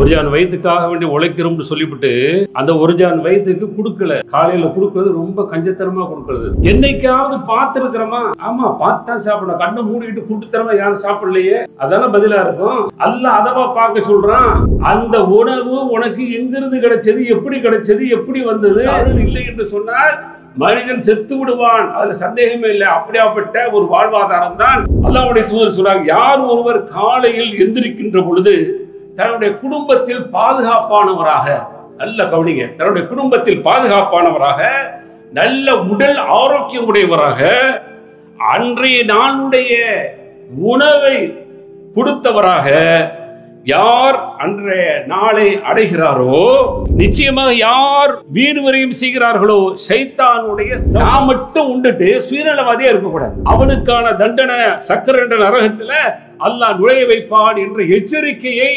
ஒரு ஜான் வயிற்றுக்காக வேண்டி உழைக்கிறோம்னு சொல்லிவிட்டு அந்த ஒரு ஜான் வயிற்றுக்கு கொடுக்கல. காலையில கொடுக்கறது ரொம்ப கஞ்சத்தனமா கொடுக்கறது. என்னைக்காவது பார்த்திருக்கிறோமா? ஆமா, பார்த்தா சாப்பிடணும். கண்ணை மூடிட்டு கூட்டுத்தனமா யாரும் சாப்பிடலையே, அதான பதிலா இருக்கும். அல்லாஹ் அதவா பார்க்க சொல்றான். அந்த உணவு உனக்கு எங்கிருந்து கிடைச்சது, எப்படி கிடைச்சது, எப்படி வந்தது? அருள் இல்லை என்று சொன்னால் மனிதன் செத்து விடுவான், அதுல சந்தேகமே இல்லை. அப்படியாப்பட்ட ஒரு வாழ்வாதாரம் தான் அல்லாஹ்வுடைய தூதர் சொல்றாங்க. யார் ஒருவர் காலையில் எந்திரிக்கின்ற பொழுது தன்னுடைய குடும்பத்தில் பாதுகாப்பானவராக, நல்ல கவனிங்க, தன்னுடைய குடும்பத்தில் பாதுகாப்பானவராக, நல்ல உடல் ஆரோக்கியம் உடையவராக, அன்றைய நாளுடைய உணவை கொடுத்தவராக யார் அன்றைய நாளை அடைகிறாரோ, நிச்சயமாக யார் வீடு வரையும் செய்கிறார்களோ, ஷைத்தானுடைய மட்டும் உண்டுட்டு சுயநலவாதியா இருக்கக்கூடாது. அவனுக்கான தண்டனை சக்கரண்ட நரகத்துல அல்லாஹ் நுழைய வைப்பான் என்ற எச்சரிக்கையை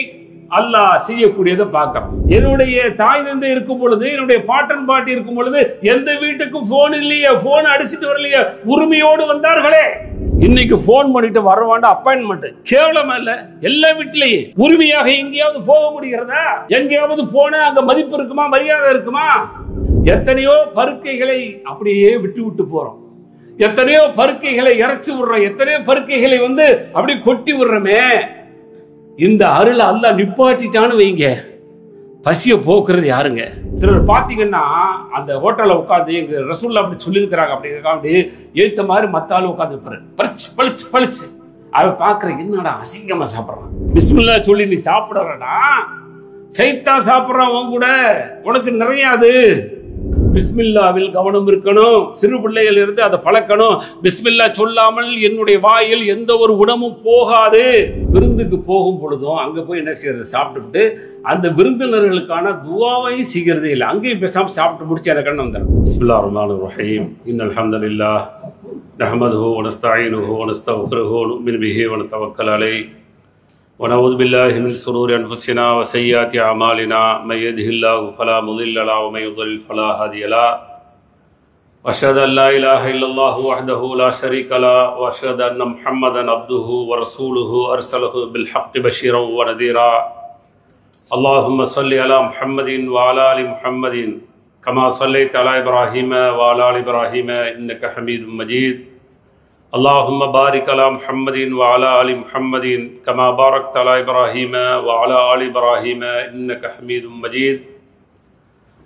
அல்லாஹ் செய்யக்கூடியதை பார்க்கிறோம். என்னுடைய தாய் தந்தை இருக்கும் பொழுது, என்னுடைய பாட்டன் பாட்டி இருக்கும் பொழுது எந்த வீட்டுக்கும் போன் இல்லையே, போன் அடிச்சுட்டு வரலையே, உரிமையோடு வந்தார்களே. இன்னைக்கு போன் பண்ணிட்டு வரவாண்ட அப்பாயின்மெண்ட் கேவலமா இல்ல? எல்லா வீட்லயும் உரிமையாக எங்கேயாவது போக முடிகிறதா? எங்கேயாவது போனா அங்க மதிப்பு இருக்குமா, மரியாதை இருக்குமா? எத்தனையோ பருக்கைகளை அப்படியே விட்டு விட்டு போறோம். எத்தனையோ பருக்கைகளை இறைச்சி விடுறோம். எத்தனையோ பருக்கைகளை அப்படி கொட்டி விடுறோமே. இந்த அருள அல்லாஹ் நிப்பாட்டிட்டான்னு வைங்க, பசிய போக்குறது யாருங்க? சிலர் பாத்தீங்கன்னா அந்த ஹோட்டல்ல உட்காந்து எங்க ரசூல்லா அப்படி சொல்லியிருக்கிறாங்க, அப்படி ஏத்த மாதிரி மத்தாலும் உட்காந்து பளிச்சு பளிச்சு பளிச்சு அவ பாக்குற, என்னடா அசிங்கமா சாப்பிடுறான், பிஸ்மில்லா சொல்லி நீ சாப்பிடுறா, சைத்தான் சாப்பிடுறான் உன் கூட, உனக்கு நிறைய அது. பிஸ்மில்லாவில் கவனம் இருக்கணும். சிறு பிள்ளைகள் இருந்து அதை பழக்கணும். பிஸ்மில்லா சொல்லாமல் என்னுடைய வாயில் எந்த ஒரு உணவும் போகாது. விருந்துக்கு போகும் பொழுதும் அங்க போய் என்ன செய்யறது, சாப்பிட்டு அந்த விருந்தினர்களுக்கான துஆவையும் செய்கிறதே இல்லை. அங்கேயும் பேசாம சாப்பிட்டு முடிச்சு எனக்கு கண்ணு வந்துடும். பிஸ்மில்லாஹிர் ரஹ்மானிர் ரஹீம். இன்னல் ஹம்தலில்லாஹ் நஹ்மதுஹு வ நஸ்தஈனுஹு வ நஸ்தக்ஃபிருஹு வ நு'மினு பிஹி வ நதவக்கலு அலைஹி ونعوذ بالله من شرور أنفسنا وسيئات أعمالنا من يهده الله فلا مضل له ومن يضلل فلا هادي له وأشهد أن لا إله إلا الله وحده لا شريك له وأشهد أن محمدا عبده ورسوله أرسله بالحق بشيرا ونذيرا اللهم صل على محمد وعلى آل محمد كما صليت على إبراهيم وعلى آل إبراهيم إنك حميد مجيد اللهم بارك على محمد وعلى آل محمد كما باركت على إبراهيم وعلى آل إبراهيم إنك حميد مجيد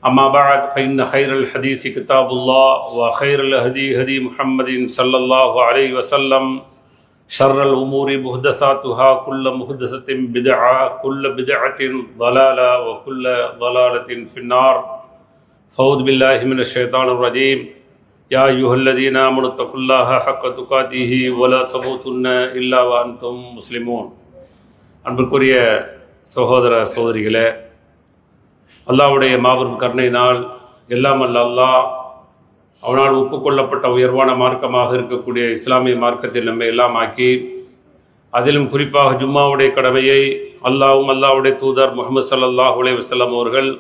أما بعد فإن خير الحديث كتاب الله وخير الهدي هدي محمد صلى الله عليه وسلم شر الأمور محدثاتها كل محدثة بدعة كل بدعة ضلالة وكل ضلالة في النار فأعوذ بالله من الشيطان الرجيم يا أيها الذين آمنوا اتقوا الله حق تقاته ولا تموتن إلا وأنتم مسلمون. அன்பிற்குரிய சகோதர சகோதரிகளே, அல்லாஹ்வுடைய மாபெரும் கருணையினால் எல்லாம் அல்ல அல்லாஹ் அவனால் ஒப்புக்கொள்ளப்பட்ட உயர்வான மார்க்கமாக இருக்கக்கூடிய இஸ்லாமிய மார்க்கத்தில் நம்மை எல்லாம் ஆக்கி, அதிலும் குறிப்பாக ஜும்மாவுடைய கடமையை அல்லாஹ்வும் அல்லாஹ்வுடைய தூதர் முஹம்மது ஸல்லல்லாஹு அலைஹி வஸல்லம் அவர்கள்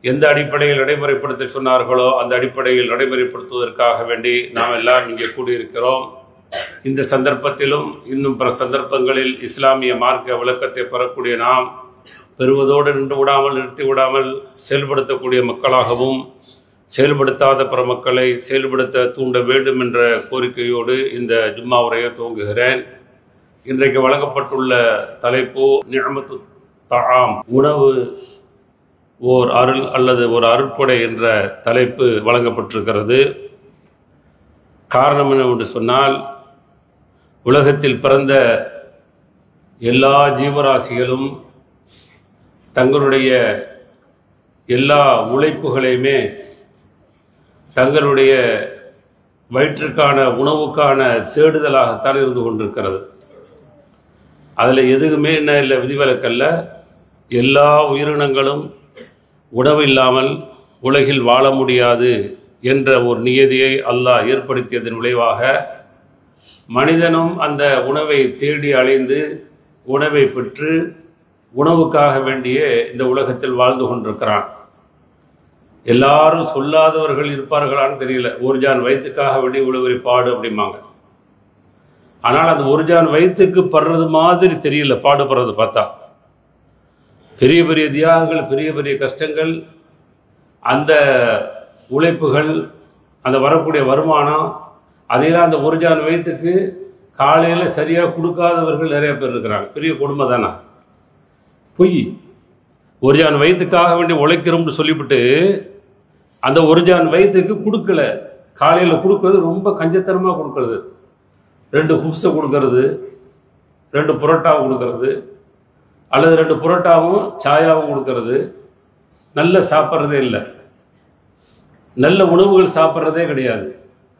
எந்த அடிப்படையில் நடைமுறைப்படுத்த சொன்னார்களோ அந்த அடிப்படையில் நடைமுறைப்படுத்துவதற்காக வேண்டி நாம் எல்லாம் இங்கே கூடியிருக்கிறோம். இந்த சந்தர்ப்பத்திலும் இன்னும் பிற சந்தர்ப்பங்களில் இஸ்லாமிய மார்க்க விளக்கத்தை பெறக்கூடிய நாம் பெறுவதோடு நின்று விடாமல் நிறுத்தி விடாமல் செயல்படுத்தக்கூடிய மக்களாகவும் செயல்படுத்தாத பிற மக்களை செயல்படுத்த தூண்ட வேண்டும் என்ற கோரிக்கையோடு இந்த ஜும்மா உரையை துவங்குகிறேன். இன்றைக்கு வழங்கப்பட்டுள்ள தலைப்பு நிஅமத்து தஆம், உணவு ஓர் அருள் அல்லது ஒரு அருட்கொடை என்ற தலைப்பு வழங்கப்பட்டிருக்கிறது. காரணம் என்னவென்று சொன்னால், உலகத்தில் பிறந்த எல்லா ஜீவராசிகளும் தங்களுடைய எல்லா உழைப்புகளையுமே தங்களுடைய வயிற்றுக்கான உணவுக்கான தேடுதலாகத்தான் இருந்து கொண்டிருக்கிறது. அதில் எதுவுமே என்ன இல்லை, விதிவிலக்கல்ல. எல்லா உயிரினங்களும் உணவு இல்லாமல் உலகில் வாழ முடியாது என்ற ஒரு நியதியை அல்லாஹ் ஏற்படுத்தியதன் விளைவாக மனிதனும் அந்த உணவை தேடி அலைந்து உணவை பெற்று உணவுக்காக வேண்டிய இந்த உலகத்தில் வாழ்ந்து கொண்டிருக்கிறான். எல்லாரும் சொல்லாதவர்கள் இருப்பார்களான்னு தெரியல. ஒரு ஜான் வயிற்றுக்காக வேண்டிய உழவரி பாடு அப்படிம்பாங்க. ஆனால் அந்த ஒரு ஜான் வயிற்றுக்கு படுறது மாதிரி தெரியல பாடுபடுறது பார்த்தா. பெரிய பெரிய தியாகங்கள், பெரிய பெரிய கஷ்டங்கள், அந்த உழைப்புகள், அந்த வரக்கூடிய வருமானம், அதையெல்லாம் அந்த ஒரு ஜான் வயிற்றுக்கு காலையில் சரியாக கொடுக்காதவர்கள் நிறைய பேர் இருக்கிறாங்க. பெரிய கொடுமை தானே. பொய். ஒரு ஜான் வயிற்றுக்காக வேண்டி உழைக்கிறோம்னு சொல்லிவிட்டு அந்த ஒரு ஜான் வயிற்றுக்கு கொடுக்கல. காலையில் கொடுக்கறது ரொம்ப கஞ்சத்தனமாக கொடுக்கறது. 2 குப்ஸை கொடுக்கறது, 2 புரோட்டாவும் கொடுக்கறது, அல்லது 2 புரோட்டாவும் சாயாவும் கொடுக்கறது. நல்ல சாப்பிட்றதே இல்லை, நல்ல உணவுகள் சாப்பிட்றதே கிடையாது.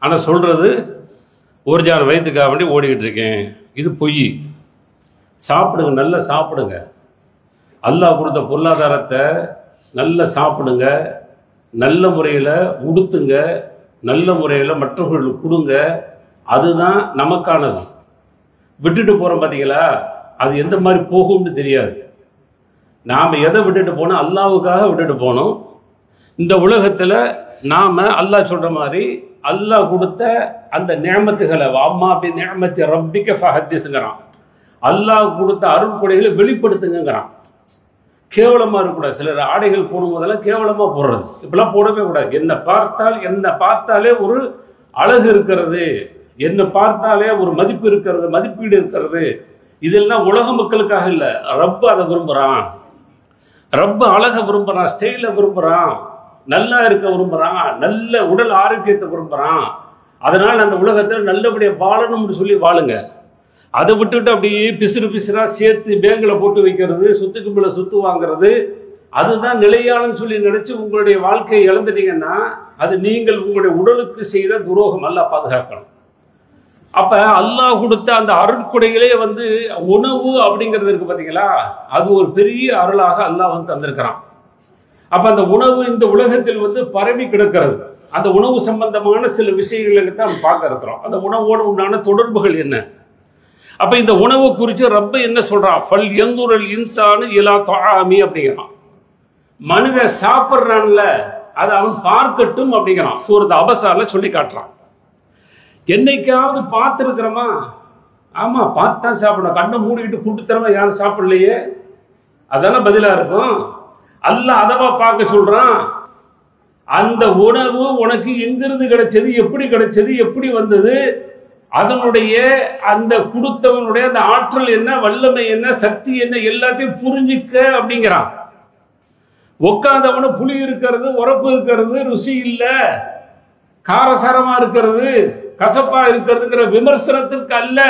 ஆனால் சொல்கிறது ஒரு ஜான் வயிற்றுக்காக வேண்டி ஓடிக்கிட்டு இருக்கேன். இது பொய். சாப்பிடுங்க, நல்லா சாப்பிடுங்க. அல்லாஹ் கொடுத்த பொருளாதாரத்தை நல்லா சாப்பிடுங்க, நல்ல முறையில் உடுத்துங்க, நல்ல முறையில் மற்றவர்களுக்கு கொடுங்க. அதுதான் நமக்கானது. விட்டுட்டு போகிறோம் பார்த்தீங்களா, அது எந்த மாதிரி போகும்னு தெரியாது. நாம் எதை விட்டுட்டு போனோம்? அல்லாவுக்காக விட்டுட்டு போனோம். இந்த உலகத்தில் நாம் அல்லாஹ் சொல்கிற மாதிரி அல்லாஹ் கொடுத்த அந்த நியமத்துகளை அம்மா அப்படி நியமத்தை ரப்பிக்க ஃபஹத்திஸ்ங்கிறான். அல்லாஹ் கொடுத்த அருட்கொடைகளை வெளிப்படுத்துங்கிறான். கேவலமாக இருக்கக்கூடாது. சிலர் ஆடைகள் போடும் போதெல்லாம் கேவலமாக போடுறது. இப்பெல்லாம் போடவே கூடாது. என்னை பார்த்தாலே ஒரு அழகு இருக்கிறது, என்னை பார்த்தாலே ஒரு மதிப்பு இருக்கிறது, மதிப்பீடு இருக்கிறது. இதெல்லாம் உலக மக்களுக்காக இல்லை. ரப்பு அதை விரும்புகிறான். ரப்பு அழகை விரும்புகிறான், ஸ்டைலை விரும்புகிறான், நல்லா இருக்க விரும்புகிறான், நல்ல உடல் ஆரோக்கியத்தை விரும்புகிறான். அதனால் அந்த உலகத்தில் நல்லபடியாக வாழணும்னு சொல்லி வாழுங்க. அதை விட்டுட்டு அப்படியே பிசுறாக சேர்த்து பேங்கில் போட்டு வைக்கிறது, சொத்துக்கு மேலே சொத்து வாங்கிறது, அதுதான் நிலையாளன்னு சொல்லி நினச்சி உங்களுடைய வாழ்க்கையை இழந்துட்டீங்கன்னா அது நீங்கள் உங்களுடைய உடலுக்கு செய்த துரோகம். அல்லாஹ் பாதுகாக்கணும். அப்போ அல்லாஹ் கொடுத்த அந்த அருட்கொடைகளே உணவு அப்படிங்கிறது இருக்குது பார்த்தீங்களா, அது ஒரு பெரிய அருளாக அல்லாஹ் தந்திருக்கிறான். அப்போ அந்த உணவு இந்த உலகத்தில் பரவி கிடக்கிறது. அந்த உணவு சம்பந்தமான சில விஷயங்களை தான் பார்க்க இருக்கிறோம். அந்த உணவோடு உண்டான தொடர்புகள் என்ன? அப்போ இந்த உணவு குறித்து ரப்ப என்ன சொல்கிறான்? ஃபல் யந்துரல் இன்சானு இலா தஆமி அப்படிங்கிறான். மனிதன் சாப்பிட்றான்ல, அதை அவன் பார்க்கட்டும் அப்படிங்கிறான். சூரத் அபஸால சொல்லி காட்டுறான். என்னைக்காவது பார்த்துருக்கிறோமா? ஆமாம், பார்த்தான் சாப்பிடணும். கண்ணை மூடிக்கிட்டு கூட்டுத்தரமா யாரும் சாப்பிடலையே, அதெல்லாம் பதிலாக இருக்கும். அல்லாஹ் அதவா பார்க்க சொல்கிறான். அந்த உணவு உனக்கு எங்கிருந்து கிடைச்சது, எப்படி கிடைச்சது, எப்படி வந்தது, அதனுடைய அந்த கொடுத்தவனுடைய அந்த ஆற்றல் என்ன, வல்லமை என்ன, சக்தி என்ன, எல்லாத்தையும் புரிஞ்சிக்க அப்படிங்கிறான். உட்காந்தவன புளி இருக்கிறது, உரப்பு இருக்கிறது, ருசி இல்லை, காரசாரமா இருக்கிறது, கசப்பா இருக்கிறதுங்கிற விமர்சனத்திற்கு அல்ல,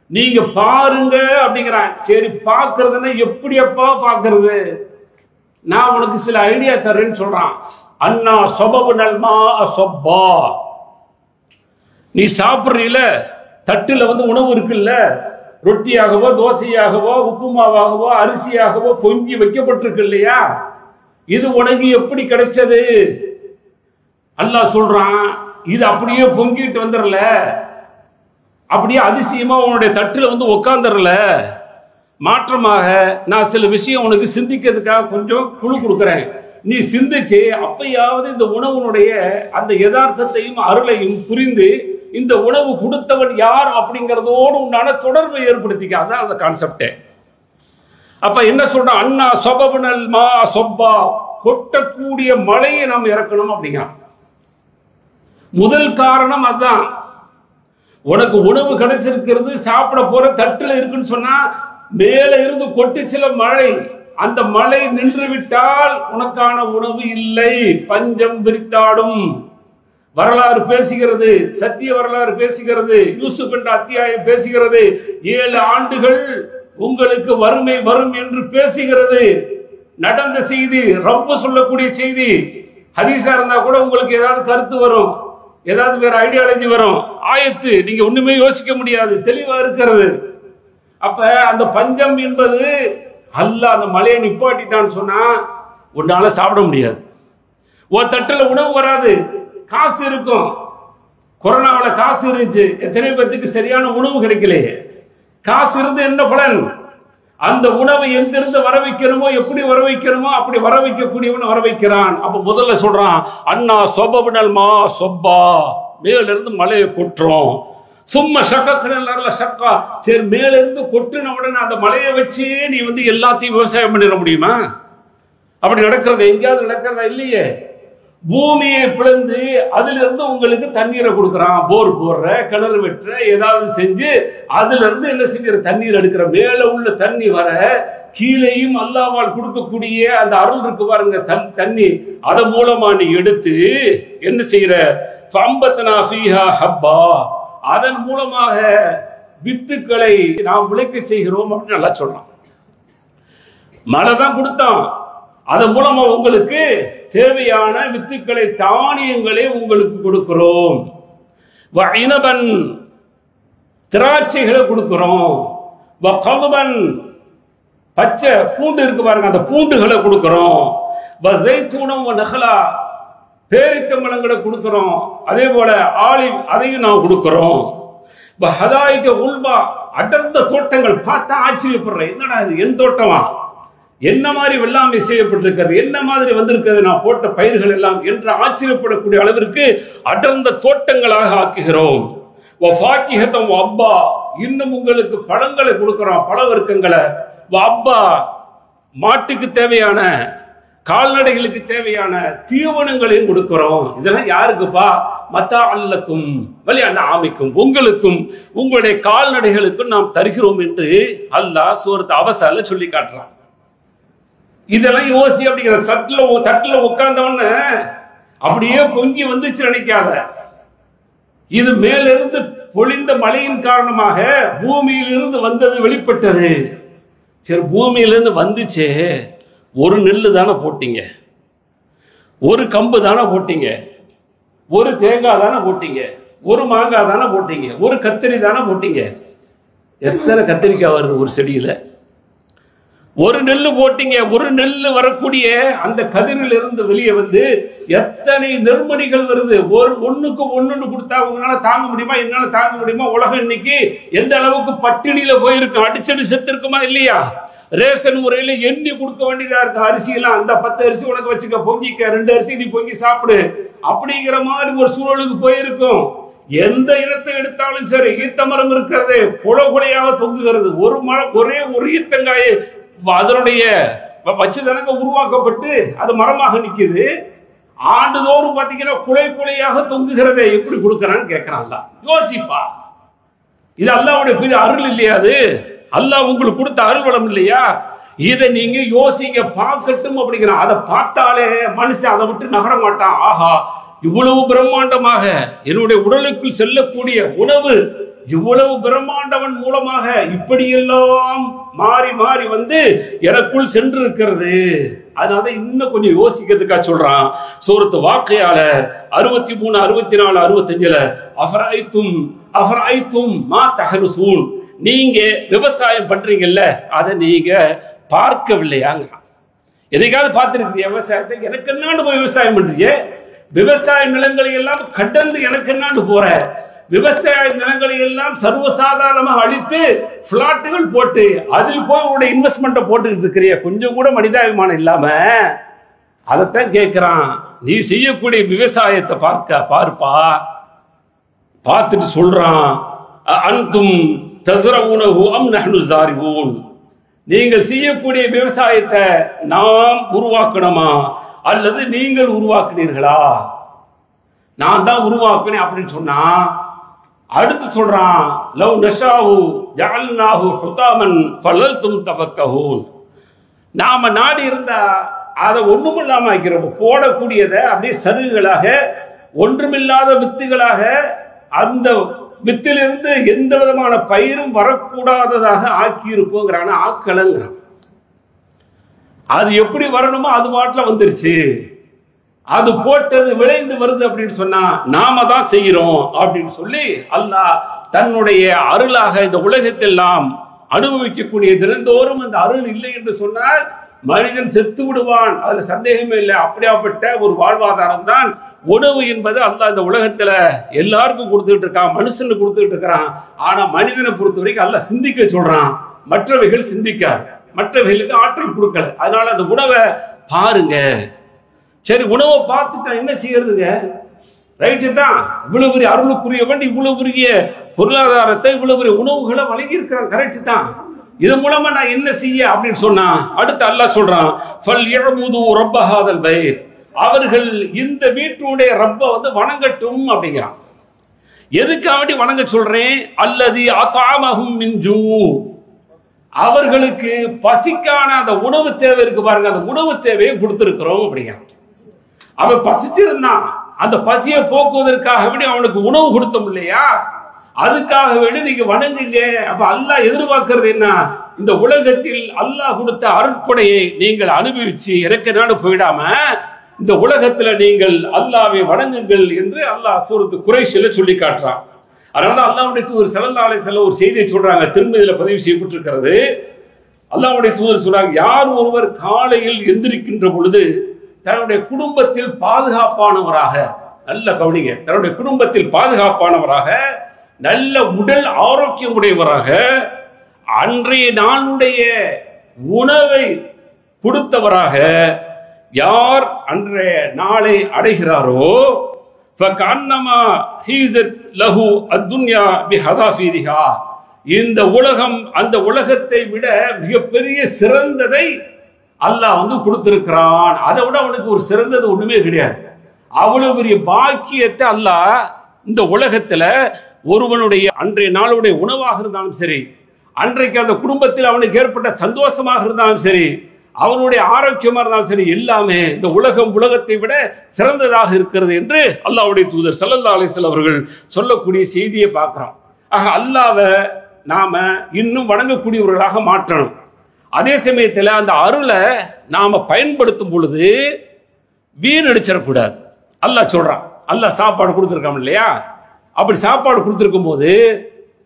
நீங்க பாருங்க அப்படிங்கிறான். சரி, பார்க்கறதுன்னா எப்படி அப்பா பார்க்கறது? நான் உனக்கு சில ஐடியா தரேன்னு சொல்றான். அண்ணா சொபபு நல்மா சொப்பா. நீ சாப்பிட்றீல, தட்டுல உணவு இருக்குல்ல, ரொட்டியாகவோ தோசையாகவோ உப்புமாவாகவோ அரிசியாகவோ பொங்கி வைக்கப்பட்டிருக்கு இல்லையா, இது உனக்கு எப்படி கிடைச்சது? அல்லாஹ் சொல்றான், இது அப்படியே பொங்கிட்டு வந்துடல, அப்படியே அதிசயமா உன்னுடைய தட்டுல உட்காந்துடல. மாற்றமாக நான் சில விஷயம் உனக்கு சிந்திக்கிறதுக்காக கொஞ்சம் குழு கொடுக்குறேன். நீ சிந்திச்சு அப்பயாவது இந்த உணவுனுடைய அந்த யதார்த்தத்தையும் அருளையும் புரிந்து இந்த உணவு கொடுத்தவன் யார் அப்படிங்கிறதோடு உண்டான தொடர்பை ஏற்படுத்திக்க. அதான் அந்த கான்செப்டே. அப்ப என்ன சொல்றான்? அண்ணா சொபபுனல் மா சொப்பா, கொட்டக்கூடிய மழையை நாம் இறக்கணும் அப்படிங்க. முதல் காரணம் அதுதான். உனக்கு உணவு கிடைச்சிருக்கிறது, சாப்பிட போற தட்டுல இருக்குன்னு சொன்னா மேல இருந்து கொட்டி சில மழை, அந்த மழை நின்று விட்டால் உனக்கான உணவு இல்லை, பஞ்சம் விரித்தாடும். வரலாறு பேசுகிறது, சத்திய வரலாறு பேசுகிறது, யூசுப் என்ற அத்தியாயம் பேசுகிறது. 7 ஆண்டுகள் உங்களுக்கு வறுமை வரும் என்று பேசுகிறது. நடந்த செய்தி, ரப்பு சொல்லக்கூடிய செய்தி. ஹதீஸா இருந்தா கூட உங்களுக்கு ஏதாவது கருத்து வரும், ஏதாவது வேற ஐடியாலஜி வரும். ஆயத்து நீங்க ஒண்ணுமே யோசிக்க முடியாது, தெளிவா இருக்கிறது. அப்ப அந்த பஞ்சம் என்பது அல்லாஹ் அந்த மழையை நிப்பாட்டிட்டான்னு சொன்னா உன்னால சாப்பிட முடியாது. ஒரு தட்டுல உணவு வராது, காசு இருக்கும். கொரோனாவில் காசு இருந்துச்சு, எத்தனை பேருக்கு சரியான உணவு கிடைக்கலையே. காசு இருந்து என்ன பலன்? அந்த உணவை எங்கிருந்து வர வைக்கணுமோ, எப்படி வர வைக்கணுமோ அப்படி வர வைக்கக்கூடியவன் வர வைக்கிறான். அப்ப முதல்ல சொல்றான், அண்ணா சொபபுனல் மா சொப்பா, மேல இருந்து மழையை கொட்டுறோம். சும்மா ஷக்கா ஷக்கா. சரி, மேல இருந்து கொட்டின உடனே அந்த மலையை வச்சு நீ வந்து எல்லாத்தையும் விவசாயம் பண்ணிட முடியுமா? அப்படி நடக்கிறத எங்கேயாவது நடக்கிறதா? இல்லையே. பூமியை பிளந்து அதுல இருந்து உங்களுக்கு தண்ணீரை கொடுக்குறான். போர் போடுற, கிணறு வெட்டுற, ஏதாவது செஞ்சு அதுல இருந்து என்ன செஞ்சிட தண்ணீர் எடுக்கிற. மேல உள்ள தண்ணி வர கீழேயும் அல்லாஹ்வால் கொடுக்கக்கூடிய அந்த அருள் இருக்கு பாருங்க, தண்ணி. அதன் மூலமா நீ எடுத்து என்ன செய்யற? ஃபஅம்பத்னா ஃபீஹா ஹப்பா. அதன் மூலமாக வித்துக்களை நாம் விளைக்க செய்கிறோம் அப்படின்னு நல்லா சொல்றான். மழை தான் கொடுத்தான், அதன் மூலமா உங்களுக்கு தேவையான வித்துக்களை, தானியங்களை உங்களுக்கு கொடுக்கிறோம். வஇனபன், திராட்சைகளை கொடுக்கிறோம். வகதுபன், பச்சை பூண்டு இருக்கு பாருங்க, அந்த பூண்டுகளை கொடுக்கிறோம். வஸைத்தூனம் வநஹலா, பேரித்தம்பழங்களை கொடுக்கிறோம். அதே போல ஆலிவ், அதையும் நாம் கொடுக்கிறோம். வஹதாயிக உல்பா, அடர்ந்த தோட்டங்கள். பார்த்தா ஆச்சரியப்படுற, என்னடா இது என் தோட்டமா, என்ன மாதிரி வெள்ளாமை செய்யப்பட்டிருக்கிறது, என்ன மாதிரி வந்திருக்கிறது நான் போட்ட பயிர்கள் எல்லாம் என்று ஆச்சரியப்படக்கூடிய அளவிற்கு அடர்ந்த தோட்டங்களாக ஆக்குகிறோம். வஃபாக்கிஹதம் வஅப்பா, இன்னும் உங்களுக்கு பழங்களை கொடுக்கிறோம், பழ வர்க்கங்களை. வஅப்பா, மாட்டுக்கு தேவையான, கால்நடைகளுக்கு தேவையான தீவனங்களையும் கொடுக்கிறோம். இதெல்லாம் யாருக்குப்பா? மத்தா அல்லக்கும் வலிஅன்ன ஆமிக்கும், உங்களுக்கும் உங்களுடைய கால்நடைகளுக்கும் நாம் தருகிறோம் என்று அல்லாஹ் சூரத் அபஸால சொல்லி காட்டுறான். இதெல்லாம் யோசி. அப்படிங்கிற தட்டுல உட்கார்ந்தவன அப்படியே பொங்கி வந்துச்சு நினைக்காத. இது மேலிருந்து பொழிந்த மழையின் காரணமாக பூமியிலிருந்து வந்தது, வெளிப்பட்டது. சரி, பூமியிலிருந்து வந்துச்சே, ஒரு நெல்லு தானே போட்டீங்க, ஒரு கம்பு தானே போட்டீங்க, ஒரு தேங்காய் தானே போட்டீங்க, ஒரு மாங்காய் தானே போட்டீங்க, ஒரு கத்திரி தானே போட்டீங்க. எத்தனை கத்திரிக்காய் வருது ஒரு செடியில? ஒரு நெல்லு போட்டீங்க. ஒரு நெல்லு வரக்கூடிய அந்த கதிரில் இருந்து வெளியே வந்து எத்தனை நெருமணிகள் வருது. ஒண்ணுக்கு ஒண்ணு கொடுத்தா உங்களால தாங்க முடியுமா? என்னால தாங்க முடியுமா? உலகம் இன்னைக்கு எந்த அளவுக்கு பட்டினியில போயிருக்கும், அடிச்சடி செத்து இருக்குமா இல்லையா? ரேஷன் முறையில எண்ணி கொடுக்க வேண்டியதா இருக்கு. அரிசி எல்லாம் அந்த 10 அரிசி உனக்கு வச்சுக்க, பொங்கிக்க, 2 அரிசி நீ பொங்கி சாப்பிடு, அப்படிங்கிற மாதிரி ஒரு சூழலுக்கு போயிருக்கும். எந்த இனத்தை எடுத்தாலும் சரி, ஈத்த மரம் இருக்கிறது, குலையாக தொங்குகிறது. ஒரே ஒரு ஈத்தங்காயை அதனுடைய வச்சுதனங்க உருவாக்கப்பட்டு அது மரமாக நிக்குது. ஆண்டுதோறும் பாத்தீங்கன்னா குலையாக தொங்குகிறதே, எப்படி கொடுக்கறான்னு கேட்கறான்ல. யோசிப்பா, இது அல்லாஹ்வுடைய பெரிய அருள் இல்லையா? அது அல்லாஹ் உங்களுக்கு கொடுத்த அருள் வளம் இல்லையா? இதை நீங்க யோசிங்க, பார்க்கட்டும் அப்படிங்கிறான். அதை பார்த்தாலே மனுஷன் அதை விட்டு நகர மாட்டான். ஆஹா, இவ்வளவு பிரம்மாண்டமாக என்னுடைய உடலுக்குள் செல்லக்கூடிய உணவு இவ்வளவு பிரம்மாண்டவன் மூலமாக இப்படியெல்லாம் மாறி மாறி வந்து எனக்குள் சென்று இருக்கிறது. அதனால இன்னும் கொஞ்சம் யோசிக்கிறதுக்காக சொல்றான். சூரத்து வாக்கையால 63, 64, 65 அஃபரைத்தும் மா தஹருசூன், நீங்க விவசாயம் பண்றீங்கல்ல, அதை நீங்க பார்க்கவில்லையாங்க? எதையாவது பார்த்திருக்கீங்க விவசாயத்தை? எனக்கு என்னாண்டு போய் விவசாயம் பண்றீங்க? விவசாய நிலங்களை எல்லாம் கடந்து எனக்கு என்னாண்டு போற? விவசாய நிலங்களை எல்லாம் சர்வசாதாரணமாக அழித்து பிளாட்டுகள் போட்டு அதில் போய் உங்களுடைய இன்வெஸ்ட்மெண்ட்டை போட்டுக்கிட்டு இருக்கிறிய, கொஞ்சம் கூட மனிதாபிமானம் இல்லாம. அதைத்தான் கேட்கிறான். நீ செய்யக்கூடிய விவசாயத்தை பார்ப்பா. பார்த்துட்டு சொல்றான், அன்தும் தஸ்ரஊனஹு அம் நஹ்னு ஸாரிஊன், நீங்கள் செய்யக்கூடிய விவசாயத்தை நாம் உருவாக்கணுமா அல்லது நீங்கள் உருவாக்குனீர்களா? நான் தான் உருவாக்குனேன் அப்படின்னு சொன்னா, அடுத்து சொல்றான், லவ் நஷாஹு ஜஅல்நாஹு ஹுதாமன் ஃபலல்தும் தஃபக்கஹூன், நாம நாடி இருந்தா அதை ஒண்ணுமில்லாம ஆக்கிறோம். போடக்கூடியதை அப்படியே சருகுகளாக, ஒன்றுமில்லாத வித்துகளாக, அந்த வித்திலிருந்து எந்த விதமான பயிரும் வரக்கூடாததாக ஆக்கி இருப்போங்கிறான. ஆக்கலங்கிறான். அது எப்படி வரணுமோ அது பாட்டில் வந்துருச்சு. அது போட்டது விளைந்து வருது அப்படின்னு சொன்னா நாம தான் செய்யறோம் அப்படின்னு சொல்லி அல்லாஹ் தன்னுடைய அருளாக இந்த உலகத்தில் நாம் அனுபவிக்கக்கூடிய தினந்தோறும் அந்த அருள் இல்லை என்று சொன்னால் மனிதன் செத்து விடுவான். அதுல சந்தேகமே இல்லை. அப்படியாப்பட்ட ஒரு வாழ்வாதாரம் தான் உணவு என்பது அல்லாஹ் இந்த உலகத்துல எல்லாருக்கும் கொடுத்துட்டு இருக்கான், மனுஷனுக்கு கொடுத்துட்டு இருக்கிறான். ஆனா மனிதனை பொறுத்த வரைக்கும் அல்லாஹ் சிந்திக்க சொல்றான். மற்றவைகள் சிந்திக்காது, மற்றவைகளுக்கு ஆற்றல் கொடுக்கல. அதனால அந்த உணவை பாருங்க. சரி, உணவை பார்த்துட்டா என்ன செய்யறதுங்க? ரைட்டு தான். இவ்வளவு பெரிய அருளுக்குரியவன், இவ்வளவு பெரிய பொருளாதாரத்தை, இவ்வளவு பெரிய உணவுகளை வழங்கி இருக்கிறான், கரெக்ட் தான். இது மூலமா நான் என்ன செய்ய அப்படின்னு சொன்னா, அடுத்து அல்லாஹ் சொல்றான், ஃபல்யஅபுது ரப்ப ஹாதல் பைத், அவர்கள் இந்த வீட்டுடைய ரப்ப வந்து வணங்கட்டும் அப்படிங்கிறான். எதுக்காக வணங்க சொல்றேன்? அல்லதி அத்அமஹும் மின் ஜூ, அவர்களுக்கு பசிக்கான அந்த உணவு தேவை இருக்கு பாருங்க, அந்த உணவு தேவையை கொடுத்திருக்கிறோம் அப்படிங்கிறான். அவன் பசிச்சிருந்தான், அந்த பசியை போக்குவதற்காக வேண்டி அவனுக்கு உணவு கொடுத்தோம் இல்லையா, அதுக்காக வேண்டி நீங்க வணங்குங்க. அப்ப அல்லாஹ் எதிர்பார்க்கிறது என்ன? இந்த உலகத்தில் அல்லாஹ் கொடுத்த அருட்கொடையை நீங்கள் அனுபவிச்சு எனக்கு நாடு போயிடாம இந்த உலகத்துல நீங்கள் அல்லாஹ்வை வணங்குங்கள் என்று அல்லாஹ் சூரத்து குறைஷில சொல்லி காட்டுறான். அதனால அல்லாஹ்வுடைய தூதர் ஸல்லல்லாஹு அலைஹி வஸல்லம் ஒரு செய்தியை சொல்றாங்க, திருமதியில பதிவு செய்யப்பட்டிருக்கிறது. அல்லாஹ்வுடைய தூதர் சொல்றாங்க, யார் ஒருவர் காலையில் எந்திரிக்கின்ற பொழுது தன்னுடைய குடும்பத்தில் பாதுகாப்பானவராக, நல்ல கவனிங்க, தன்னுடைய குடும்பத்தில் பாதுகாப்பானவராக, நல்ல உடல் ஆரோக்கியம் உடையவராக, அன்றைய நாளுடைய உணவை கொடுத்தவராக யார் அன்றைய நாளை அடைகிறாரோ, இந்த உலகம் அந்த உலகத்தை விட மிகப்பெரிய சிறந்ததை அல்லாஹ் வந்து கொடுத்திருக்கிறான். அதை விட அவனுக்கு ஒரு சிறந்தது ஒண்ணுமே கிடையாது. அவ்வளவு பெரிய பாக்கியத்தை அல்லாஹ் இந்த உலகத்துல ஒருவனுடைய அன்றைய நாளுடைய உணவாக இருந்தாலும் சரி, அன்றைக்கு அந்த குடும்பத்தில் அவனுக்கு ஏற்பட்ட சந்தோஷமாக இருந்தாலும் சரி, அவனுடைய ஆரோக்கியமா இருந்தாலும் சரி, எல்லாமே இந்த உலகத்தை விட சிறந்ததாக இருக்கிறது என்று அல்லாஹ்வுடைய தூதர் ஸல்லல்லாஹு அலைஹி வஸல்லம் அவர்கள் சொல்லக்கூடிய செய்தியை பார்க்கிறோம். ஆக அல்லாஹ்வை நாம இன்னும் வணங்கக்கூடியவர்களாக மாற்றணும். அதே சமயத்தில் அந்த அருளை நாம பயன்படுத்தும் பொழுது வீணடிச்சிடக்கூடாது. அல்லாஹ் சொல்றான், அல்லாஹ் சாப்பாடு கொடுத்துருக்கான் இல்லையா, அப்படி சாப்பாடு கொடுத்துருக்கும் போது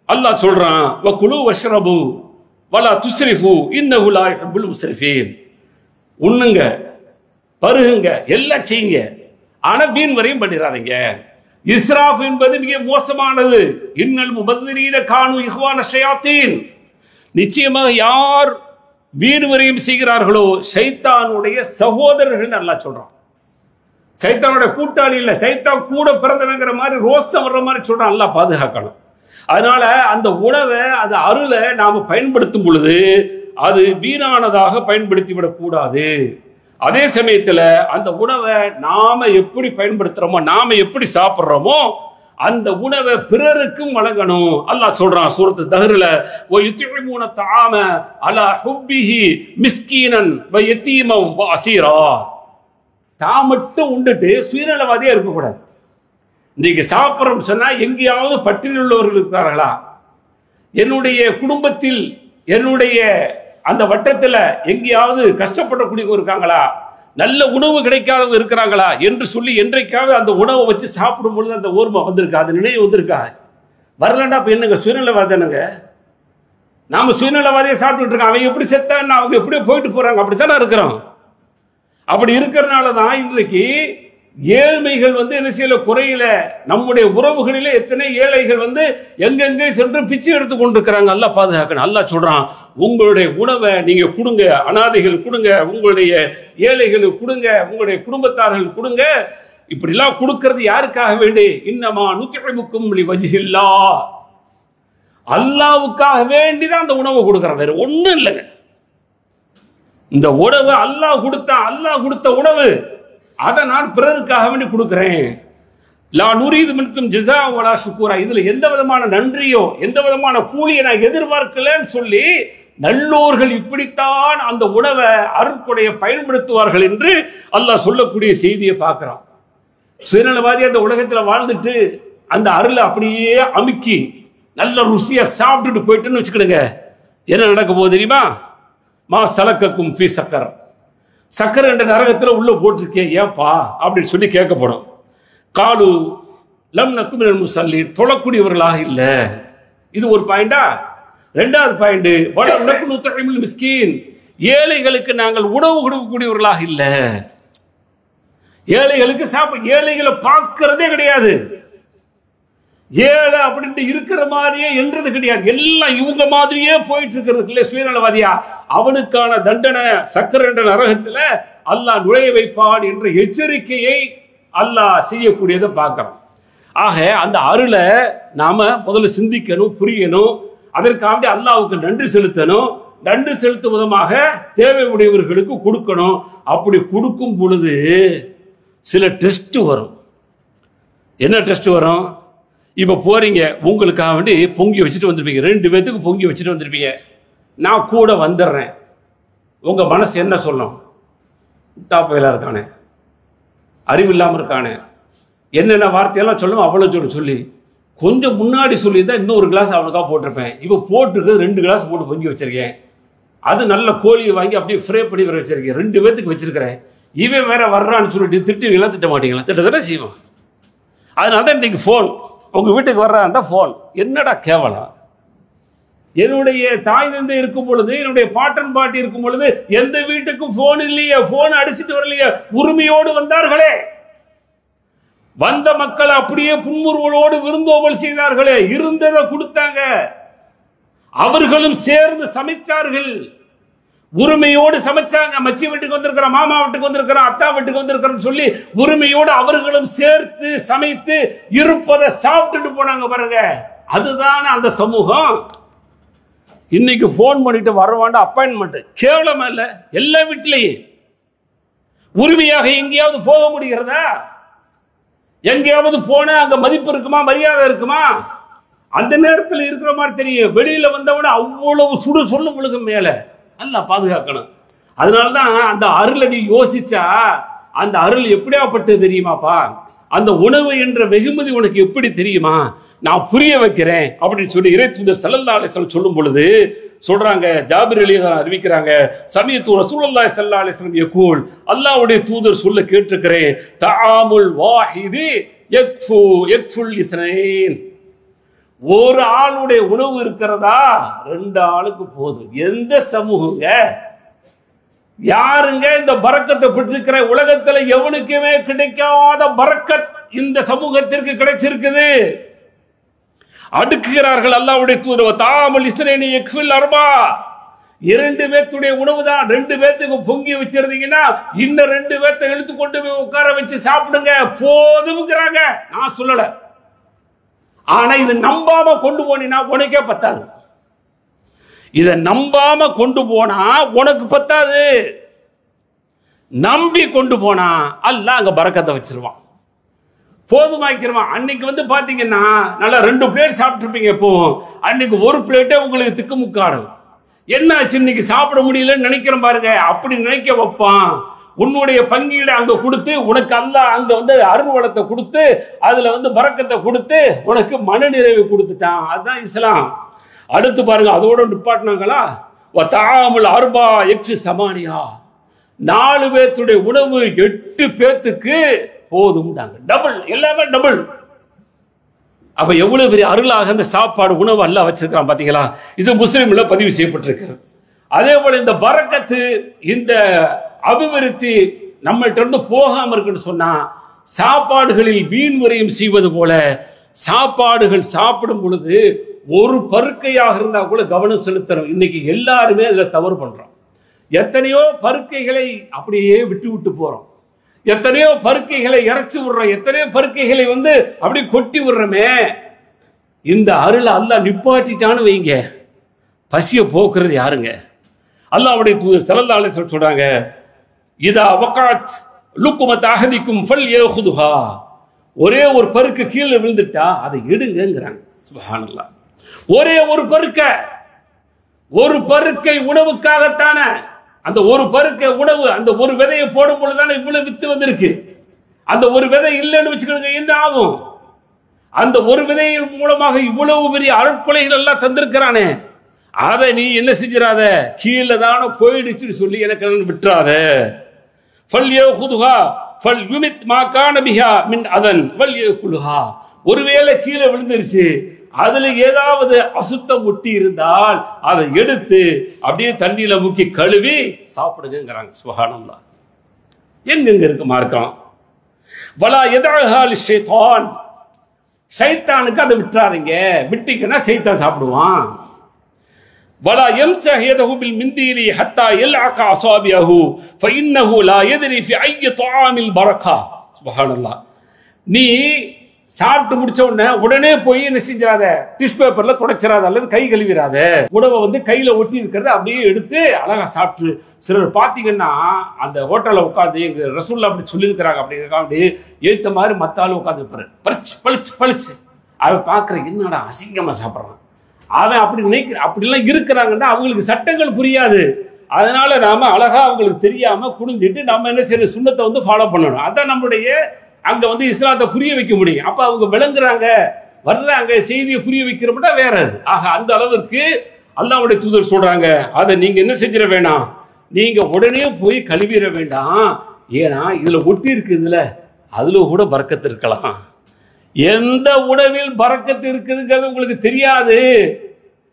அல்லாஹ் சொல்றான், வகுலு வஷ்ரபு வலா துஸ்ரிஃபு இன்னஹு லா யுஹிப்புல் முஸ்ரிஃபீன், உண்ணுங்க பருகுங்க எல்லாம் செய்யுங்க, ஆனா வீண் வரையும் பண்ணிடாதீங்க. இஸ்ராஃப் என்பது மிக மோசமானது. இன்னல் முபத்திரீன கானு இஹ்வான ஷயாத்தீன், நிச்சயமாக யார் வீண் வரையும் செய்கிறார்களோ ஷைத்தானுடைய சகோதரர்கள் அல்லாஹ் சொல்றான். சைத்தானுடைய கூட்டாளி இல்ல, சைத்தான் கூட பிறந்தவங்கிற மாதிரி ரோசம் வர்ற மாதிரி சொல்றான். அல்லாஹ் பாதுகாக்கணும். அதனால அந்த உணவை, அந்த அருளை நாம பயன்படுத்தும் பொழுது அது வீணானதாக பயன்படுத்தி விடக்கூடாது. அதே சமயத்துல அந்த உணவை நாம எப்படி பயன்படுத்துறோமோ, நாம எப்படி சாப்பிடுறோமோ அந்த உணவை பிறருக்கும் வழங்கணும். அல்லாஹ் சொல்றான் சூரத்து தஹ்ர்ல, வ யுத்இமூன தஆம அலா ஹுப்பிஹி மிஸ்கீனன் வ யதீமன் வ அஸீரா, தான் மட்டும் உண்டுட்டு சுயநலவாதியா இருக்கக்கூடாது. இன்றைக்கு சாப்பிட்றோம் சொன்னா எங்கேயாவது பட்டியலில் உள்ளவர்கள் இருக்கிறார்களா, என்னுடைய குடும்பத்தில் என்னுடைய அந்த வட்டத்தில் எங்கேயாவது கஷ்டப்படக்கூடியவங்க இருக்காங்களா, நல்ல உணவு கிடைக்காதவங்க இருக்கிறாங்களா என்று சொல்லி என்றைக்காவது அந்த உணவை வச்சு சாப்பிடும் பொழுது அந்த ஓர்மை வந்திருக்கா, அது நினைவு வந்திருக்கா? வரலண்டா இப்போ என்னங்க சுயநலவாதனுங்க, நாம சுயநலவாதியை சாப்பிட்டுட்டு இருக்கோம். அவங்க எப்படி செத்தான்னு அவங்க எப்படியோ போயிட்டு போறாங்க, அப்படித்தானே இருக்கிறோம். அப்படி இருக்கிறனால தான் இன்றைக்கு ஏழ்மைகள் வந்து என்ன செய்யல, குறையில. நம்முடைய உறவுகளிலே எத்தனை ஏழைகள் வந்து எங்கெங்கே சென்று பிச்சை எடுத்து கொண்டிருக்கிறாங்க. அல்லாஹ் பாதுகாக்கணும். அல்லாஹ் சொல்றான், உங்களுடைய உணவை நீங்க கொடுங்க, அனாதைகள் கொடுங்க, உங்களுடைய ஏழைகளுக்கு கொடுங்க, உங்களுடைய குடும்பத்தார்கள் கொடுங்க. இப்படிலாம் கொடுக்கிறது யாருக்காக வேண்டி? இன்னமா நுத்இமுக்கும் லிவஜ்ஹில்லாஹ், அல்லாஹ்வுக்காக வேண்டிதான் அந்த உணவை கொடுக்குறேன், வேற ஒண்ணும் இல்லைங்க. இந்த உணவு அல்லாஹ் கொடுத்த உணவு, அதை நான் பிறருக்காக வேண்டி கொடுக்கிறேன். லா நுரீது மின்கும் ஜஸாஅ வலா ஷுக்கூரா, இதுல எந்த விதமான நன்றியோ எந்த விதமான கூலியை நான் எதிர்பார்க்கலன்னு சொல்லி நல்லோர்கள் இப்படித்தான் அந்த உணவை அருட்கொடையை பயன்படுத்துவார்கள் என்று அல்லாஹ் சொல்லக்கூடிய செய்தியை பார்க்கிறோம். சுயநலவாதி அந்த உலகத்தில் வாழ்ந்துட்டு அந்த அருளை அப்படியே அமுக்கி நல்ல ருசியா சாப்பிட்டுட்டு போயிட்டுன்னு வச்சுக்கிடுங்க, என்ன நடக்க போகுது தெரியுமா? மா சலக்கக்கும் ஃபீ சக்கர், சக்கர் என்ற நரகத்தில் உள்ள போட்டிருக்கேன் ஏன்பா அப்படின்னு சொல்லி கேட்கப்படும். காலு லம் நக்கு மினல் முஸல்லீன், தொழக்கூடியவர்களாக இல்லை. இது ஒரு பாயிண்டா. ரெண்டாவது பாயிண்ட், வலம் நக்கு நுத்இமுல் மிஸ்கீன், ஏழைகளுக்கு நாங்கள் உணவு கொடுக்கக்கூடியவர்களாக இல்லை. ஏழைகளுக்கு ஏழைகளை பார்க்கறதே கிடையாது. ஏழை அப்படின்ட்டு இருக்கிற மாதிரியே என்றது கிடையாது. எல்லாம் இவங்க மாதிரியே போயிட்டு இருக்கிறது இல்லை. சுயநலவாதியா அவனுக்கான தண்டனை சக்கர என்ற நரகத்தில் அல்லாஹ் நுழைய வைப்பான் என்ற எச்சரிக்கையை அல்லாஹ் செய்யக்கூடியதை பார்க்கிறோம். ஆக அந்த அருளை நாம முதல்ல சிந்திக்கணும், புரியணும். அதற்காக அல்லாஹ்வுக்கு நன்றி செலுத்தணும். நன்றி செலுத்தும் விதமாக தேவை உடையவர்களுக்கு கொடுக்கணும். அப்படி கொடுக்கும் பொழுது சில டெஸ்ட் வரும். என்ன டெஸ்ட் வரும்? இப்போ போறீங்க, உங்களுக்காக வேண்டி பொங்கி வச்சுட்டு வந்திருப்பீங்க, 2 பேத்துக்கு பொங்கி வச்சுட்டு வந்திருப்பீங்க. நான் கூட வந்துடுறேன். உங்க மனசு என்ன சொல்லும்? டாப்பையில இருக்கானே, அறிவில்லாமல் இருக்கானே, என்னென்ன வார்த்தையெல்லாம் சொல்லும். அவ்வளோ சொல்லி கொஞ்சம் முன்னாடி சொல்லியிருந்தா இன்னொரு கிளாஸ் அவனுக்காக போட்டிருப்பேன். இப்போ போட்டிருக்கு 2 கிளாஸ் போட்டு பொங்கி வச்சிருக்கேன். அது நல்ல கோழியை வாங்கி அப்படியே ஃப்ரை பண்ணி வர வச்சிருக்கேன். 2 பேத்துக்கு வச்சிருக்கிறேன். இவன் வேற வர்றான்னு சொல்லிட்டு திட்டுவீங்களா, திட்ட மாட்டீங்களா? திட்டத்தானே செய்வோம். அதனால தான் இன்னைக்கு ஃபோன், உங்க வீட்டுக்கு வர்றாருந்தா ஃபோன். என்னடா கேவலம்! என்னுடைய தாய் தந்தை இருக்கும் பொழுது, என்னுடைய பாட்டன் பாட்டி இருக்கும் பொழுது எந்த வீட்டுக்கும் ஃபோன் இல்லையே, ஃபோன் அடிச்சுட்டு வரலையே, உரிமையோடு வந்தார்களே. வந்த மக்கள் அப்படியே புன்முறுவலோடு விருந்தோம்பல் செய்தார்களே, இருந்ததை கொடுத்தாங்க. அவர்களும் சேர்ந்து சமைச்சார்கள், உரிமையோடு சமைச்சாங்க. மச்சி வீட்டுக்கு வந்திருக்கிற, மாமா வீட்டுக்கு வந்திருக்கிற, அத்தா வீட்டுக்கு வந்திருக்கிறன்னு சொல்லி உரிமையோடு அவர்களும் சேர்த்து சமைத்து இருப்பதை சாப்பிட்டுட்டு போனாங்க பாருங்க. அதுதான் அந்த சமூகம். இன்னைக்கு போன் பண்ணிட்டு வரவாண்ட அப்பாயின்மெண்ட் கேவலமா இல்ல? எல்லா வீட்டிலையும் உரிமையாக எங்கேயாவது போக முடிகிறதா? எங்கேயாவது போனா அங்க மதிப்பு இருக்குமா, மரியாதை இருக்குமா? அந்த நேரத்தில் இருக்கிற மாதிரி தெரியும். வெளியில வந்தவன அவ்வளவு சுடு சொல்லு உங்களுக்கு மேல நல்லா பாதுகாக்கணும். அதனாலதான் அந்த அருளை நீ யோசிச்சா அந்த அருள் எப்படியாப்பட்டது தெரியுமாப்பா? அந்த உணவு என்ற வெகுமதி உனக்கு எப்படி தெரியுமா? நான் புரிய வைக்கிறேன் அப்படின்னு சொல்லி இறை தூதர் ஸல்லல்லாஹு அலைஹி வஸல்லம் சொல்லும் பொழுது சொல்றாங்க, ஜாபிர் ரலியல்லாஹு அறிவிக்கிறாங்க, சமீஅத்து ரசூலுல்லாஹி ஸல்லல்லாஹு அலைஹி வஸல்லம் யகூல், அல்லாஹ்வுடைய தூதர் சொல்ல கேட்டிருக்கிறேன், தஆமுல் வாஹிதி யக்ஃபுல் இஸ்னைன். ஒரு ஆளுடைய உணவு இருக்கிறதா 2 ஆளுக்கு போதும். எந்த சமூகங்க, யாருங்க இந்த பரக்கத்தை பெற்றிருக்கிற? உலகத்துல எவனுக்குமே கிடைக்காத பரக்கத் இந்த சமூகத்திற்கு கிடைச்சிருக்குது. அடுக்குகிறார்கள் அல்லாஹ்வுடைய தூதர், தாமல் இஸ்னைனி யக்ஃபில் அர்பா. 2 பேத்துடைய உணவு தான். 2 பேத்துக்கு பொங்கி வச்சிருந்தீங்கன்னா இன்னும் 2 பேத்தை இழுத்து கொண்டு போய் உட்கார வச்சு சாப்பிடுங்க, போதும்ங்கிறாங்க. நான் சொல்லல, ஆனா இது நம்பாம கொண்டு போனீங்கன்னா உனக்கே பத்தாது. இதை நம்பாம கொண்டு போனா உனக்கு பத்தாது. நம்பி கொண்டு போனா அல்லாஹ் அங்க பரக்கத்தை வச்சிருவான், போதுமாக்கிடுவான். அன்னைக்கு பாத்தீங்கன்னா நல்லா 2 பிளேட் சாப்பிட்டுருப்பீங்க. இப்போ அன்னைக்கு ஒரு பிளேட்டே உங்களுக்கு திக்குமுக்காடும். என்னாச்சு இன்னைக்கு சாப்பிட முடியலன்னு நினைக்கிறேன் பாருங்க. அப்படி நினைக்க வைப்பான். உன்னுடைய பங்கீடு அங்க கொடுத்து உனக்கு அல்லாஹ் அங்க அருள் வளத்தை கொடுத்து அதுல பரக்கத்தை கொடுத்து உனக்கு மனநிறைவை கொடுத்துட்டான். அதுதான் இஸ்லாம். அடுத்து பாருங்க, அதோட நிப்பாட்டினாங்களா, வதஆமுல் அர்பா யக்ஃபி சமானியா. 4 பேத்துடைய உணவு 8 பேத்துக்கு போதும்டாங்க. டபுள், எல்லாமே டபுள். அப்ப எவ்வளவு பெரிய அருளாக அந்த சாப்பாடு உணவு அல்லாஹ் வச்சிருக்கான் பாத்தீங்களா? இது முஸ்லிம்ல பதிவு செய்யப்பட்டிருக்கிறது. அதே போல இந்த பரக்கத்து, இந்த அபிவிருத்தி நம்மள்ட்ட இருந்து போகாம இருக்குன்னு சொன்னா, சாப்பாடுகளில் வீண் விரயம் செய்வது போல சாப்பாடுகள் சாப்பிடும் பொழுது ஒரு பருக்கையாக இருந்தா கூட கவனம் செலுத்தணும். இன்னைக்கு எல்லாருமே அதுல தவறு பண்றோம். எத்தனையோ பருக்கைகளை அப்படியே விட்டு விட்டு போறோம், எத்தனையோ பருக்கைகளை இறைச்சி விடுறோம், எத்தனையோ பருக்கைகளை அப்படி கொட்டி விடுறோமே. இந்த அருளை அல்லாஹ் நிப்பாட்டிட்டான்னு வைங்க, பசிய போக்குறது யாருங்க? அல்லாஹ்வுடைய தூதர் ஸல்லல்லாஹு அலைஹி வஸல்லம் சொல்றாங்க, இதா வகாத் லுக்மத் அஹதிக்கும் ஃபல்யஹுதுஹா. ஒரே ஒரு பருக்கு கீழே விழுந்துட்டா அதை எடுங்கங்கறாங்க. சுப்ஹானல்லாஹ். ஒரே ஒரு பருக்கை உணவுக்காகத்தானே. அந்த ஒரு பருக்கை உணவு, அந்த ஒரு விதையை போடும் பொழுதுதானே இவ்வளவு வித்து வந்திருக்கு. அந்த ஒரு விதை இல்லைன்னு வச்சுக்கோங்க, என்ன ஆகும்? அந்த ஒரு விதையின் மூலமாக இவ்வளவு பெரிய அருட்கொலைகள் எல்லாம் தந்திருக்கிறானே, அதை நீ என்ன செஞ்சிடாத, கீழே தானே போயிடுச்சுன்னு சொல்லி எனக்கு விட்டுறாத. ஒருவேளை கீழே விழுந்துருச்சு, அதுல ஏதாவது அசுத்தம் ஒட்டி இருந்தால் அதை எடுத்து அப்படியே தண்ணியில முக்கி கழுவி சாப்பிடுங்கிறாங்க. சுப்ஹானல்லாஹ். எங்கெங்க இருக்கு மார்க்கம்? வலா யதஅஹா லிஷைத்தான். ஷைத்தானுக்கு அதை விட்டுறாதீங்க, விட்டீங்கன்னா ஷைத்தான் சாப்பிடுவான். வலா யம்ஸஹ் யதஹு பில் மிந்தீலி ஹத்தா யல்அக அஸாபிஹு ஃபஇன்னஹு லா யத்ரி ஃபி ஐய துஆமில் பரக்கா. சுப்ஹானல்லாஹ். நீ சாப்பிட்டு முடிச்ச உடனே போய் என்ன செஞ்சிடாத, டிஷ் பேப்பர்ல துடைச்சிடாத அல்லது கை கழுவிடாத. உணவை வந்து கையில ஒட்டி இருக்கிறத அப்படியே எடுத்து அழகா சாப்பிட்டு. சிலர் பார்த்தீங்கன்னா அந்த ஹோட்டலில் உட்காந்து எங்க ரசூல்லா அப்படி சொல்லியிருக்கிறாங்க அப்படிங்கிறக்கா அப்படி ஏற்ற மாதிரி மத்தாலும் உட்காந்து பளிச்சு பளிச்சு பளிச்சு அவன் பார்க்குற என்னடா அசிங்கமா சாப்பிட்றான், அவன் அப்படி நினைக்கிற அப்படிலாம் இருக்கிறாங்கன்னா அவங்களுக்கு சட்டங்கள் புரியாது. அதனால நாம அழகா அவங்களுக்கு தெரியாம குனிஞ்சிட்டு நம்ம என்ன செய்யணும், சுன்னத்தை வந்து ஃபாலோ பண்ணணும். அதான் நம்முடைய அங்க வந்து இஸ்லாத்தை புரிய வைக்க முடியும். அப்ப அவங்க விளங்குறாங்க, வர்றாங்க, செய்தியை புரிய வைக்கிறோம்னா வேற அது. ஆக அந்த அளவிற்கு அல்லாஹ்வுடைய தூதர் சொல்றாங்க, அதை நீங்க என்ன செஞ்சிட வேண்டாம், நீங்க உடனே போய் கழுவிட வேண்டாம். ஏன்னா இதுல ஒட்டி இருக்குதுல, அதுல கூட பரக்கத்து இருக்கலாம். எந்த உணவில் பரக்கத்து இருக்குதுங்கிறது உங்களுக்கு தெரியாது.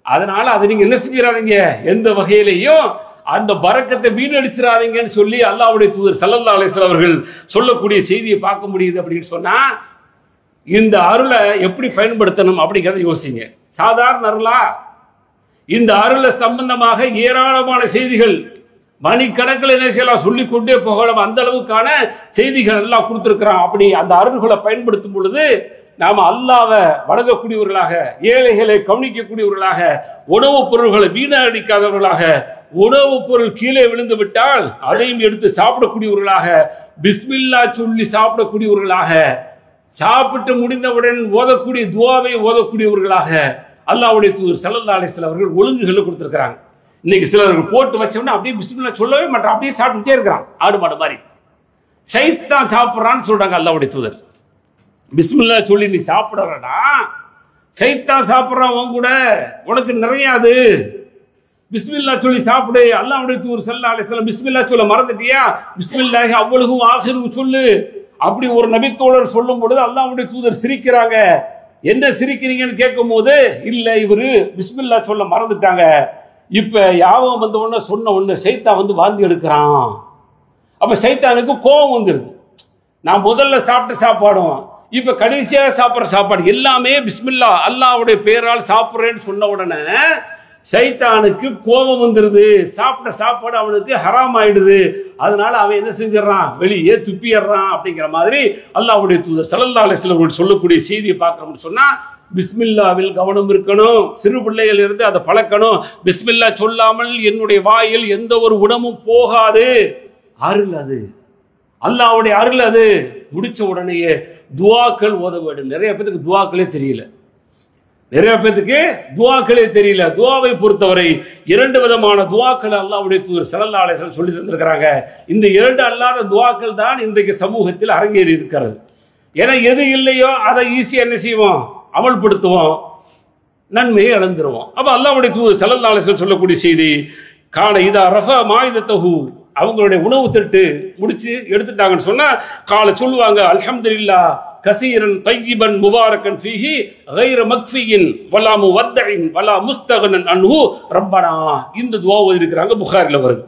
அதனால அதை நீங்க என்ன செஞ்சிடாதீங்க, எந்த வகையிலையும் அந்த பரக்கத்தை வீணடிச்சிடாதீங்கன்னு சொல்லி அல்லாஹ்வுடைய தூதர் ஸல்லல்லாஹு அலைஹி வஸல்லம் அவர்கள் சொல்லக்கூடிய செய்தியை பார்க்க முடியுது. அப்படின்னு சொன்னா இந்த அருளை எப்படி பயன்படுத்தணும் அப்படிங்கிறத யோசிங்க. சாதாரண அருளா? இந்த அருளை சம்பந்தமாக ஏராளமான செய்திகள் மணிக்கணக்கில் என்ன செய்யலாம், சொல்லிக்கொண்டே போகலாம். அந்த அளவுக்கான செய்திகள் எல்லாம் கொடுத்துருக்கிறான். அப்படி அந்த அருள்களை பயன்படுத்தும் பொழுது நாம அல்லாஹ்வை வணங்கக்கூடியவர்களாக, ஏழைகளை கவனிக்கக்கூடியவர்களாக, உணவுப் பொருள்களை வீணடிக்காதவர்களாக, உணவுப் பொருள் கீழே விழுந்து விட்டால் அதையும் எடுத்து சாப்பிடக்கூடியவர்களாக, பிஸ்மில்லா சொல்லி சாப்பிடக்கூடியவர்களாக, சாப்பிட்டு முடிந்தவுடன் ஓதக்கூடிய துஆவை ஓதக்கூடியவர்களாக அல்லாஹ்வுடைய தூதர் ஸல்லல்லாஹு அலைஹி வஸல்லம் அவர்கள் ஒழுங்குகளை கொடுத்துருக்கிறாங்க. இன்னைக்கு சிலர்கள் போட்டு வச்சோம்னா அப்படியே பிஸ்மில்லா சொல்லவே மாட்டான், அப்படியே சாப்பிட்டுட்டே இருக்கிறான் ஆடு மாடு மாதிரி. ஷைத்தான் சாப்பிட்றான்னு சொல்றாங்க அல்லாஹ்வுடைய தூதர். பிஸ்மில்லா சொல்லி நீ சாப்பிடறடா, ஷைத்தான் சாப்பிட்றான் உன் கூட, உனக்கு நிறையாது. பிஸ்மில்லா சொல்லி சாப்பிடு. அல்லாஹ்வுடைய தூதர் ஸல்லல்லாஹு அலைஹி வஸல்லம் பிஸ்மில்லா சொல்ல மறந்துட்டியா, பிஸ்மில்லாஹி அவ்வலுஹு ஆஹிரு சொல்லு. அப்படி ஒரு நபித்தோழர் சொல்லும் பொழுது அல்லாஹ்வுடைய தூதர் சிரிக்கிறாங்க. என்ன சிரிக்கிறீங்கன்னு கேட்கும் போது, இல்ல இவரு பிஸ்மில்லா சொல்ல மறந்துட்டாங்க, இப்ப யாவும் வந்த உடனே சொன்ன உடனே சைத்தான் வந்து வாந்தி எடுக்கிறான். அப்ப சைத்தானுக்கு கோபம் வந்துருது. நான் முதல்ல சாப்பிட்ட சாப்பாடும் இப்ப கடைசியாக சாப்பிட்ற சாப்பாடு எல்லாமே பிஸ்மில்லா அல்லாஹ்வுடைய பேரால் சாப்பிட்றேன்னு சொன்ன உடனே சைத்தானுக்கு கோபம் வந்துருது. சாப்பிட்ட சாப்பாடு அவனுக்கு ஹராம் ஆயிடுது. அதனால அவன் என்ன செஞ்சிடறான், வெளியே துப்பிடுறான். அப்படிங்கிற மாதிரி அல்லாஹ்வுடைய தூதர் ஸல்லல்லாஹு அலைஹி வஸல்லம் சொல்லக்கூடிய செய்தியை பார்க்கணும்னு சொன்னா பிஸ்மில்லாவில் கவனம் இருக்கணும். சிறு பிள்ளைகள் இருந்து அதை பழக்கணும். பிஸ்மில்லா சொல்லாமல் என்னுடைய வாயில் எந்த ஒரு உணவும் போகாது. அருள் அது, அல்லாஹ்வுடைய அருள் அது. முடிச்ச உடனேயே துஆக்கள் ஓத வேண்டும். நிறைய பேருக்கு துஆக்களே தெரியல, நிறைய பேருக்கு துஆக்களே தெரியல. துஆவை பொறுத்தவரை இரண்டு விதமான துஆக்களை அல்லாஹ்வுடைய தூதர் ஸல்லல்லாஹு அலைஹி வஸல்லம் சொல்லி தந்திருக்கிறாங்க. இந்த இரண்டு அல்லாத துஆக்கள் தான் இன்றைக்கு சமூகத்தில் அரங்கேறி இருக்கிறது. ஏன்னா எது இல்லையோ அதை ஈஸியா என்ன செய்வோம், அமல்படுத்துவோம், நன்மையை இழந்துருவோம். அப்ப அல்லாஹ்வுடைய தூதர் ஸல்லல்லாஹு அலைஹி வஸல்லம் சொல்லக்கூடிய செய்தி, கான இதா ரஃபா மாயிதத்தஹு, அவங்களுடைய உணவு தட்டு முடிச்சு எடுத்துட்டாங்கன்னு சொன்னா காலை சொல்லுவாங்க, அல்ஹம்துலில்லாஹ் கஸீரன் தய்யிபன் முபாரக்கன் ஃபீஹி கைர மக்ஃபியின் வலா முவத்தஇன் வலா முஸ்தகனன் அன்ஹு ரப்பனா. இந்த துஆ ஓதிருக்கிறாங்க, புகாரில வருது.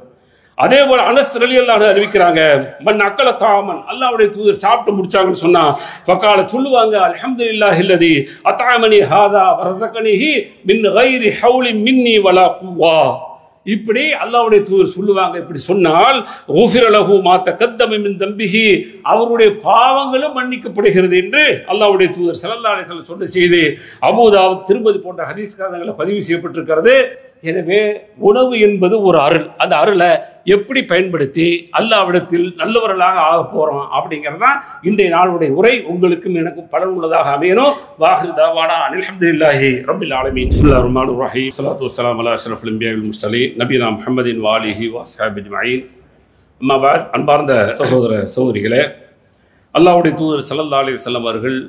அதே போல அனஸ் ரலியல்லாஹு அன்ஹு அறிவிக்கிறாங்க, மன் அக்கல தாமன், அல்லாஹ்வுடைய தூதர் சாப்பிட்டு முடிச்சாங்கன்னு சொன்னா ஃபகால சொல்லுவாங்க, அல்ஹம்துலில்லாஹில்லதி அத்அமனி ஹாதா வரஸகனிஹி மின் கைரி ஹவுலி மின்னி வலா குவா. இப்படி அல்லாஹ்வுடைய தூதர் சொல்லுவாங்க. இப்படி சொன்னால் ஊஃபிர லஹு மா தகத்தம மின் தம்பிஹி, அவருடைய பாவங்களும் மன்னிக்கப்படுகிறது என்று அல்லாஹ்வுடைய தூதர் ஸல்லல்லாஹு அலைஹி வஸல்லம் சொன்ன செய்தி அபூ தாவூத், திருமதி போன்ற ஹதீஸ் கிரந்தங்களில் பதிவு செய்யப்பட்டிருக்கிறது. எனவே உணவு என்பது ஒரு அருள். அந்த அருளை எப்படி பயன்படுத்தி அல்லாஹ்விடத்தில் நல்லவர்களாக ஆக போறோம் அப்படிங்கிறதான் இன்றைய நாளுடைய உரை. உங்களுக்கும் எனக்கும் பலனுள்ளதாக அமையணும். வாஹிரு தாவானா அல்ஹம்துலில்லாஹி ரப்பில் ஆலமீன். பிஸ்மில்லாஹிர் ரஹ்மானிர் ரஹீம். ஸலாத்து வஸ்ஸலாமு அலா அஷ்ரஃபில் அன்பியா வல் முர்ஸலீன் நபினா முஹம்மதின் வ ஆலிஹி வ அஸ்ஹாபிஹி அஜ்மஈன். அம்மா பஅத். அன்பார்ந்த சகோதர சகோதரிகளே, அல்லாஹ்வுடைய தூதர் ஸல்லல்லாஹு அலைஹி வஸல்லம் அவர்கள்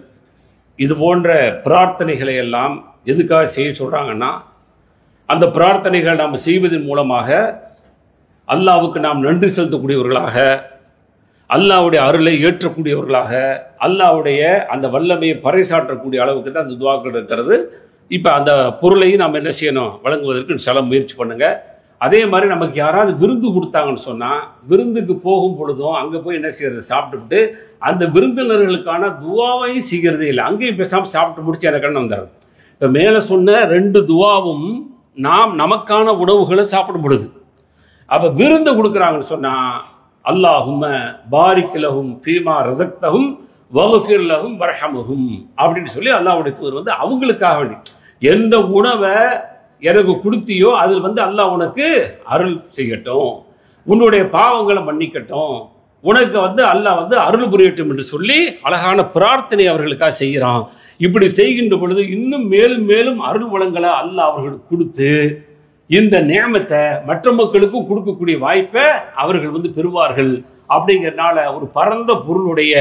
இது போன்ற பிரார்த்தனைகளை எல்லாம் எதுக்காக செய்ய சொல்றாங்கன்னா, அந்த பிரார்த்தனைகள் நாம் செய்வதன் மூலமாக அல்லாஹ்வுக்கு நாம் நன்றி செலுத்தக்கூடியவர்களாக, அல்லாஹ்வுடைய அருளை ஏற்றக்கூடியவர்களாக, அல்லாஹ்வுடைய அந்த வல்லமையை பறைசாற்றக்கூடிய அளவுக்கு தான் அந்த துஆக்கள் இருக்கிறது. இப்போ அந்த பொருளையும் நாம் என்ன செய்யணும், வழங்குவதற்கு சில முயற்சி பண்ணுங்க. அதே மாதிரி நமக்கு யாராவது விருந்து கொடுத்தாங்கன்னு சொன்னால், விருந்துக்கு போகும் பொழுதும் அங்கே போய் என்ன செய்யறது, சாப்பிட்டுவிட்டு அந்த விருந்தினர்களுக்கான துஆவையும் செய்கிறதே இல்லை. அங்கேயும் பேசாமல் சாப்பிட்டு முடிச்சு எனக்கு வந்துடுறது. இப்போ மேலே சொன்ன ரெண்டு துஆவும் நாம் நமக்கான உணவுகளை சாப்பிடும் பொழுது, அப்போ விருந்து கொடுக்குறாங்கன்னு சொன்னால் அல்லாஹும்ம பாரிக் லஹும் ஃபீமா ரஸக்தஹும் வஃபிர் லஹும் வர்ஹம்ஹும் அப்படின்னு சொல்லி அல்லாஹ்வுடைய தூதர் வந்து அவங்களுக்காக வேண்டி எந்த உணவை எனக்கு கொடுத்தியோ அதில் வந்து அல்லாஹ் உனக்கு அருள் செய்யட்டும், உன்னுடைய பாவங்களை மன்னிக்கட்டும், உனக்கு வந்து அல்லாஹ் வந்து அருள் புரியட்டும் என்று சொல்லி அழகான பிரார்த்தனை அவர்களுக்காக செய்கிறான். இப்படி செய்கின்ற பொழுது இன்னும் மேலும் மேலும் அருள் வளங்களை அல்லாஹ் அவர்களுக்கு கொடுத்து இந்த நியமத்தை மற்ற மக்களுக்கும் கொடுக்கக்கூடிய வாய்ப்பை அவர்கள் வந்து பெறுவார்கள். அப்படிங்கிறதுனால ஒரு பரந்த பொருளுடைய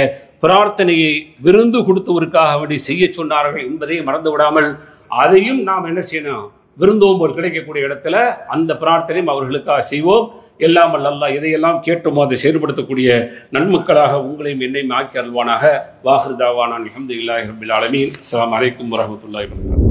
பிரார்த்தனையை விருந்து கொடுத்தவருக்காக வேண்டி செய்ய சொன்னார்கள் என்பதை மறந்து விடாமல் அதையும் நாம் என்ன செய்யணும், விருந்தோம்பல் கிடைக்கக்கூடிய இடத்துல அந்த பிரார்த்தனையும் அவர்களுக்காக செய்வோம். எல்லாம் அல்லாஹ் எதையெல்லாம் கேட்டோமோ அதை செயல்படுத்தக்கூடிய நன்மக்களாக உங்களையும் என்னையும் ஆக்கி அருள்வானாக. வாஹிர் தாவானா அல்ஹம்துலில்லாஹி ரப்பில் ஆலமீன். அஸ்ஸலாமு அலைக்கும் வரஹ்மத்துல்லாஹி வபரகாத்துஹு.